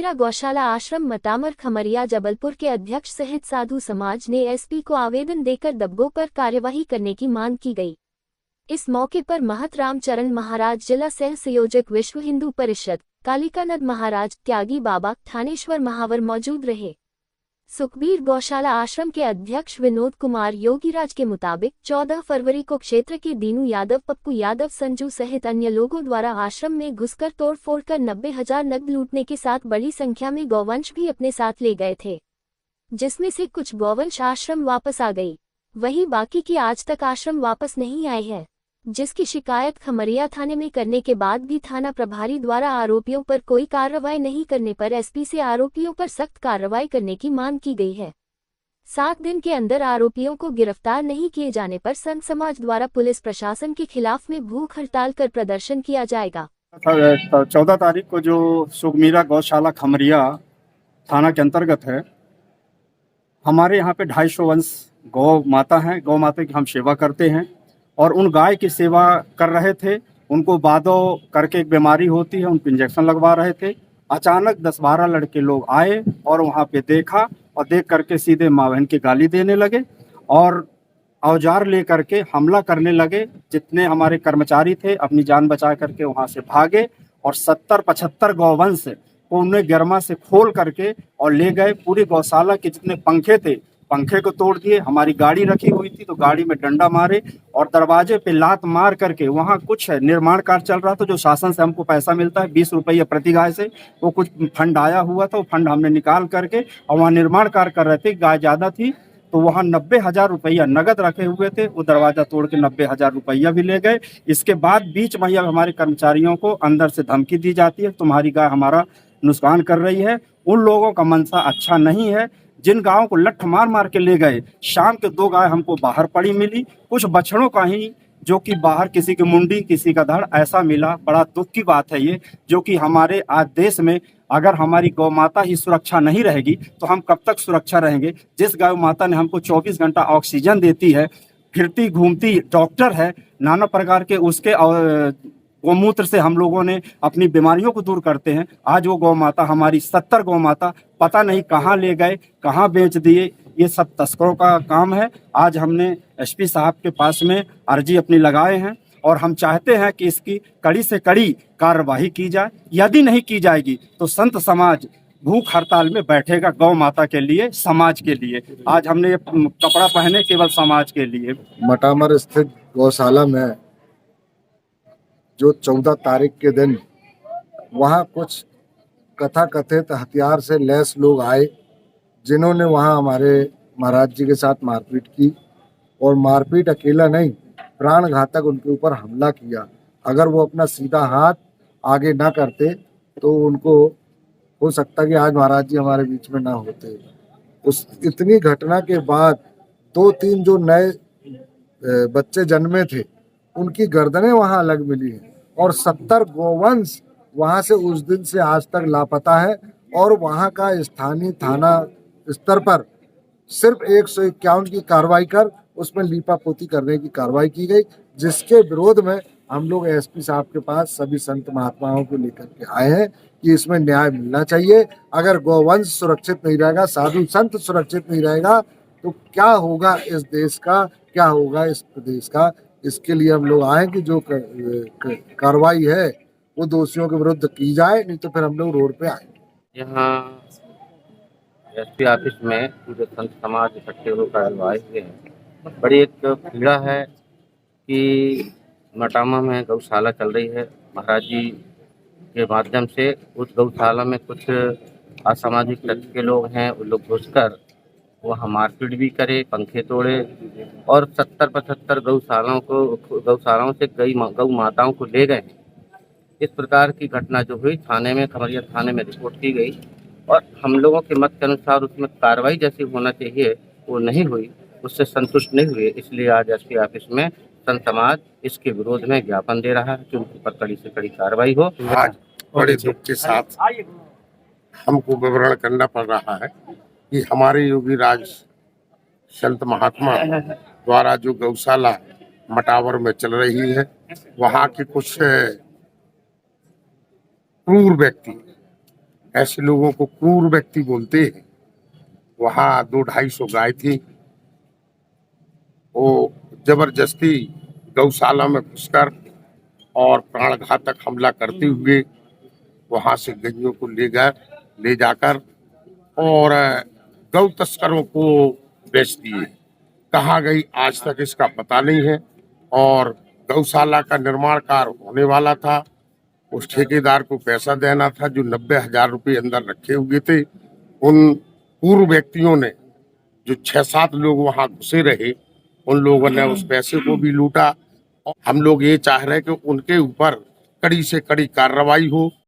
सुखमीरा गौशाला आश्रम मटामर खमरिया जबलपुर के अध्यक्ष सहित साधु समाज ने एसपी को आवेदन देकर दब्बों पर कार्यवाही करने की मांग की गई। इस मौके पर महत रामचरण महाराज, जिला सह संयोजक विश्व हिंदू परिषद, कालिकानंद महाराज, त्यागी बाबा, थानेश्वर महावर मौजूद रहे। सुखबीर गौशाला आश्रम के अध्यक्ष विनोद कुमार योगीराज के मुताबिक 14 फरवरी को क्षेत्र के दीनू यादव, पप्पू यादव, संजू सहित अन्य लोगों द्वारा आश्रम में घुसकर तोड़फोड़ कर 90,000 नकद लूटने के साथ बड़ी संख्या में गौवंश भी अपने साथ ले गए थे, जिसमें से कुछ गौवंश आश्रम वापस आ गई, वहीं बाकी की आज तक आश्रम वापस नहीं आए हैं, जिसकी शिकायत खमरिया थाने में करने के बाद भी थाना प्रभारी द्वारा आरोपियों पर कोई कार्रवाई नहीं करने पर एसपी से आरोपियों पर सख्त कार्रवाई करने की मांग की गई है। 7 दिन के अंदर आरोपियों को गिरफ्तार नहीं किए जाने पर संत समाज द्वारा पुलिस प्रशासन के खिलाफ में भूख हड़ताल कर प्रदर्शन किया जाएगा। 14 तारीख को जो सुखमीरा गौशाला खमरिया थाना के अंतर्गत है, हमारे यहाँ पे 250 वंश गौ माता हैं। गौ माता की हम सेवा करते हैं और उन गाय की सेवा कर रहे थे। उनको बादो करके एक बीमारी होती है, उनको इंजेक्शन लगवा रहे थे। अचानक 10-12 लड़के लोग आए और वहाँ पे देखा और देख करके सीधे माँ बहन की गाली देने लगे और औजार ले करके हमला करने लगे। जितने हमारे कर्मचारी थे अपनी जान बचा करके वहाँ से भागे और 70-75 गौवंश को उन्हें गिरमा से खोल करके और ले गए। पूरी गौशाला के जितने पंखे थे, पंखे को तोड़ दिए। हमारी गाड़ी रखी हुई थी तो गाड़ी में डंडा मारे और दरवाजे पे लात मार करके, वहाँ कुछ निर्माण कार्य चल रहा था जो शासन से हमको पैसा मिलता है 20 रुपये प्रति गाय से, वो कुछ फंड आया हुआ था, वो फंड हमने निकाल करके और वहाँ निर्माण कार्य कर रहे थे। गाय ज़्यादा थी तो वहाँ 90,000 रुपया नगद रखे हुए थे, वो दरवाजा तोड़ के 90,000 रुपया भी ले गए। इसके बाद बीच में हमारे कर्मचारियों को अंदर से धमकी दी जाती है, तुम्हारी गाय हमारा नुकसान कर रही है। उन लोगों का मनसा अच्छा नहीं है। जिन गायों को लठ मार मार के ले गए, शाम के 2 गाय हमको बाहर पड़ी मिली, कुछ बछड़ों का ही जो कि बाहर किसी की मुंडी किसी का धड़ ऐसा मिला। बड़ा दुख की बात है ये, जो कि हमारे आज देश में अगर हमारी गौ माता ही सुरक्षा नहीं रहेगी तो हम कब तक सुरक्षा रहेंगे। जिस गौ माता ने हमको 24 घंटा ऑक्सीजन देती है, फिरती घूमती डॉक्टर है, नाना प्रकार के उसके गौमूत्र से हम लोगों ने अपनी बीमारियों को दूर करते हैं। आज वो गौ माता हमारी 70 गौ माता पता नहीं कहाँ ले गए, कहाँ बेच दिए। ये सब तस्करों का काम है। आज हमने एसपी साहब के पास में अर्जी अपनी लगाए हैं और हम चाहते हैं कि इसकी कड़ी से कड़ी कार्रवाई की जाए। यदि नहीं की जाएगी तो संत समाज भूख हड़ताल में बैठेगा, गौ माता के लिए, समाज के लिए। आज हमने ये कपड़ा पहने केवल समाज के लिए। मटामर स्थित गौशाला में जो 14 तारीख के दिन वहाँ कुछ कथाकथित हथियार से लैस लोग आए, जिन्होंने वहाँ हमारे महाराज जी के साथ मारपीट की और मारपीट अकेला नहीं, प्राण घातक उनके ऊपर हमला किया। अगर वो अपना सीधा हाथ आगे ना करते तो उनको हो सकता कि आज महाराज जी हमारे बीच में ना होते। उस इतनी घटना के बाद 2-3 जो नए बच्चे जन्मे थे उनकी गर्दनें वहाँ अलग मिली हैं और 70 गौवंश वहाँ से उस दिन से आज तक लापता है। और वहाँ का स्थानीय थाना स्तर पर सिर्फ 151 की कार्रवाई कर उसमें लीपापोती करने की कार्रवाई की गई, जिसके विरोध में हम लोग एसपी साहब के पास सभी संत महात्माओं को लेकर के आए हैं कि इसमें न्याय मिलना चाहिए। अगर गौवंश सुरक्षित नहीं रहेगा, साधु संत सुरक्षित नहीं रहेगा तो क्या होगा इस देश का, क्या होगा इस प्रदेश का। इसके लिए हम लोग आए कि जो कार्रवाई है वो दोषियों के विरुद्ध की जाए, नहीं तो फिर हम लोग रोड पे आए। यहाँ एसपी ऑफिस में पूरे संत समाज इकट्ठे होकर आए हुए हैं। बड़ी एक पीड़ा है कि मटामा में गौशाला चल रही है। महाराज जी के माध्यम से उस गौशाला में कुछ असामाजिक तत्व के लोग हैं, वो लोग घुसकर वहाँ मारपीट भी करे, पंखे तोड़े और 70-75 गौशालाओं से गौ माताओं को ले गए। इस प्रकार की घटना जो हुई थाने में, खमरिया थाने में रिपोर्ट की गई और हम लोगों के मत के अनुसार उसमें कार्रवाई जैसी होना चाहिए वो नहीं हुई, उससे संतुष्ट नहीं हुए। इसलिए आज एसपी ऑफिस में संत समाज इसके विरोध में ज्ञापन दे रहा है कि उनके ऊपर कड़ी से कड़ी कार्रवाई हो। आज बड़े दुख के साथ हमको विवरण करना पड़ रहा है कि हमारे योगी राज संत महात्मा द्वारा जो गौशाला मटावर में चल रही है, वहाँ के कुछ क्रूर व्यक्ति ऐसे लोगों को क्रूर व्यक्ति बोलते हैं। वहाँ 200-250 गाय थी, वो जबरदस्ती गौशाला में घुसकर और प्राणघातक हमला करते हुए वहां से गैयों को ले जाकर और गौ तस्करों को बेच दिए। कहाँ गई आज तक इसका पता नहीं है। और गौशाला का निर्माण कार्य होने वाला था, उस ठेकेदार को पैसा देना था जो 90,000 रुपये अंदर रखे हुए थे। उन पूर्व व्यक्तियों ने, जो 6-7 लोग वहां घुसे रहे, उन लोगों ने उस पैसे को भी लूटा। हम लोग ये चाह रहे हैं कि उनके ऊपर कड़ी से कड़ी कार्रवाई हो।